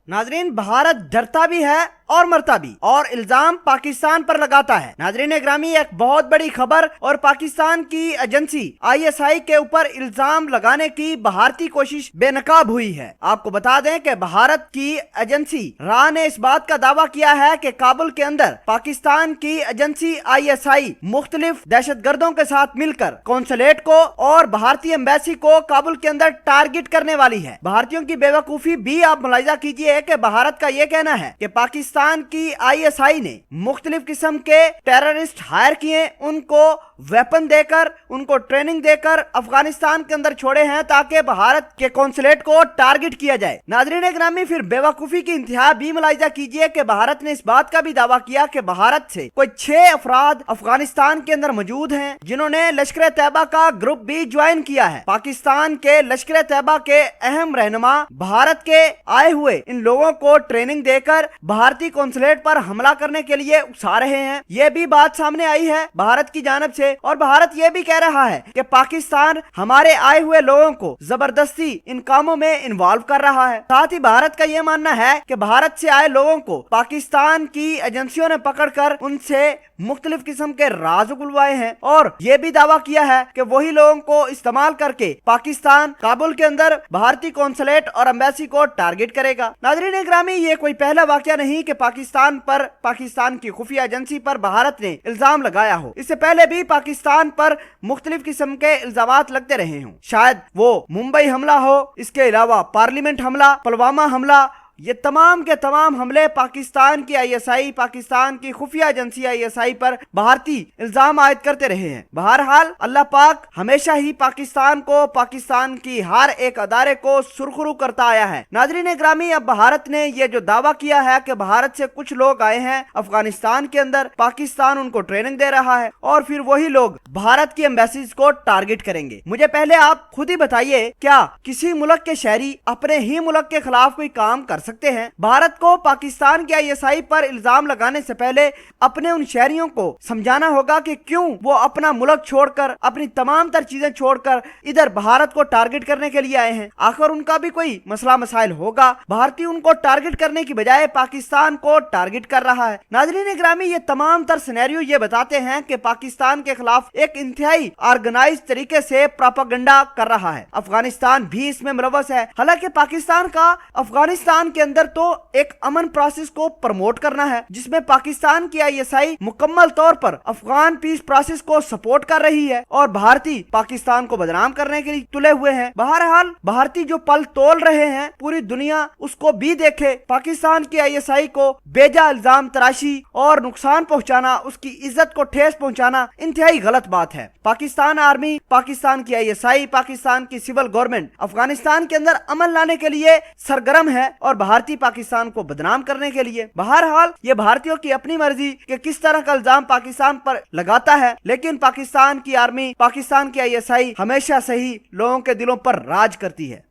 नाजरीन, भारत डरता भी है और मरता भी, और इल्जाम पाकिस्तान पर लगाता है। नाजरीन ग्रामी, एक बहुत बड़ी खबर और पाकिस्तान की एजेंसी ISI के ऊपर इल्जाम लगाने की भारतीय कोशिश बेनकाब हुई है। आपको बता दें कि भारत की एजेंसी रा ने इस बात का दावा किया है कि काबुल के अंदर पाकिस्तान की एजेंसी ISI मुख्तलिफ दहशतगर्दों के साथ मिलकर कौंसलेट को और भारतीय एम्बेसी को काबुल के अंदर टारगेट करने वाली है। भारतीयों की बेवकूफी भी आप मुलाहिजा कीजिए कि भारत का ये कहना है कि पाकिस्तान की ISI ने मुख्तलिफ किस्म के टेररिस्ट हायर किए, उनको वेपन देकर, उनको ट्रेनिंग देकर अफगानिस्तान के अंदर छोड़े हैं ताकि भारत के कौंसलेट को टारगेट किया जाए। नाज़रीन ग्रामी, फिर बेवकूफी की इंतहा भी मुलाहिजा कीजिए कि भारत ने इस बात का भी दावा किया कि भारत से कोई 6 अफराद अफगानिस्तान के अंदर मौजूद हैं जिन्होंने लश्कर तैयबा का ग्रुप भी ज्वाइन किया है। पाकिस्तान के लश्कर तैयबा के अहम रहनुमा भारत के आए हुए इन लोगों को ट्रेनिंग देकर भारतीय कौंसलेट पर हमला करने के लिए उकसा रहे हैं। ये भी बात सामने आई है भारत की जानिब से, और भारत ये भी कह रहा है कि पाकिस्तान हमारे आए हुए लोगों को जबरदस्ती इन कामों में इन्वॉल्व कर रहा है। साथ ही भारत का ये मानना है कि भारत से आए लोगों को पाकिस्तान की एजेंसियों ने पकड़कर उनसे मुख्तलिफ किस्म के राज उगलवाए हैं, और ये भी दावा किया है कि वही लोगों को इस्तेमाल करके पाकिस्तान काबुल के अंदर भारतीय कौंसलेट और एम्बेसी को टारगेट करेगा। नाज़रीन ग्रामी, ये कोई पहला वाकया नहीं कि पाकिस्तान पर, पाकिस्तान की खुफिया एजेंसी पर भारत ने इल्जाम लगाया हो। इससे पहले भी पाकिस्तान पर मुख्तलिफ किस्म के इल्जामात लगते रहे हों। शायद वो मुंबई हमला हो, इसके अलावा पार्लियामेंट हमला, पुलवामा हमला, ये तमाम के तमाम हमले पाकिस्तान की ISI, पाकिस्तान की खुफिया एजेंसी ISI पर भारतीय इल्जाम आयद करते रहे हैं। बहरहाल अल्लाह पाक हमेशा ही पाकिस्तान को, पाकिस्तान की हर एक अदारे को सुरखरू करता आया है। नाज़रीन ग्रामी, अब भारत ने ये जो दावा किया है कि भारत से कुछ लोग आए हैं अफगानिस्तान के अंदर, पाकिस्तान उनको ट्रेनिंग दे रहा है और फिर वही लोग भारत की एम्बेसीज को टारगेट करेंगे। मुझे पहले आप खुद ही बताइए, क्या किसी मुल्क के शहरी अपने ही मुल्क के खिलाफ कोई काम कर सकते हैं? भारत को पाकिस्तान के ISI पर इल्जाम लगाने से पहले अपने उन शहरियों को समझाना होगा कि क्यों वो अपना मुल्क छोड़कर, अपनी तमाम तर चीजें छोड़कर इधर भारत को टारगेट करने के लिए आए हैं। आखिर उनका भी कोई मसला मसाइल होगा। भारतीय उनको टारगेट करने की बजाय पाकिस्तान को टारगेट कर रहा है। नाज़रीन ग्रामी, ये तमाम तर सिनेरियो ये बताते हैं कि पाकिस्तान के खिलाफ एक इंतहाई ऑर्गेनाइज तरीके से प्रोपेगेंडा कर रहा है। अफगानिस्तान भी इसमें मुलव्वस है। हालांकि पाकिस्तान का अफगानिस्तान के अंदर तो एक अमन प्रोसेस को प्रमोट करना है, जिसमें पाकिस्तान की ISI मुकम्मल तौर पर अफगान पीस प्रोसेस को सपोर्ट कर रही है और भारतीय पाकिस्तान को बदनाम करने के लिए तुले हुए हैं। बहरहाल भारतीय जो पल तोल रहे हैं, पूरी दुनिया उसको भी देखे। पाकिस्तान की ISI को बेजा इल्जाम तराशी और नुकसान पहुंचाना, उसकी इज्जत को ठेस पहुंचाना इंतहाई गलत बात है। पाकिस्तान आर्मी, पाकिस्तान की ISI, पाकिस्तान की सिविल गवर्नमेंट अफगानिस्तान के अंदर अमन लाने के लिए सरगर्म है और भारतीय पाकिस्तान को बदनाम करने के लिए। बहरहाल ये भारतीयों की अपनी मर्जी कि किस तरह का इल्जाम पाकिस्तान पर लगाता है, लेकिन पाकिस्तान की आर्मी, पाकिस्तान की ISI हमेशा से ही लोगों के दिलों पर राज करती है।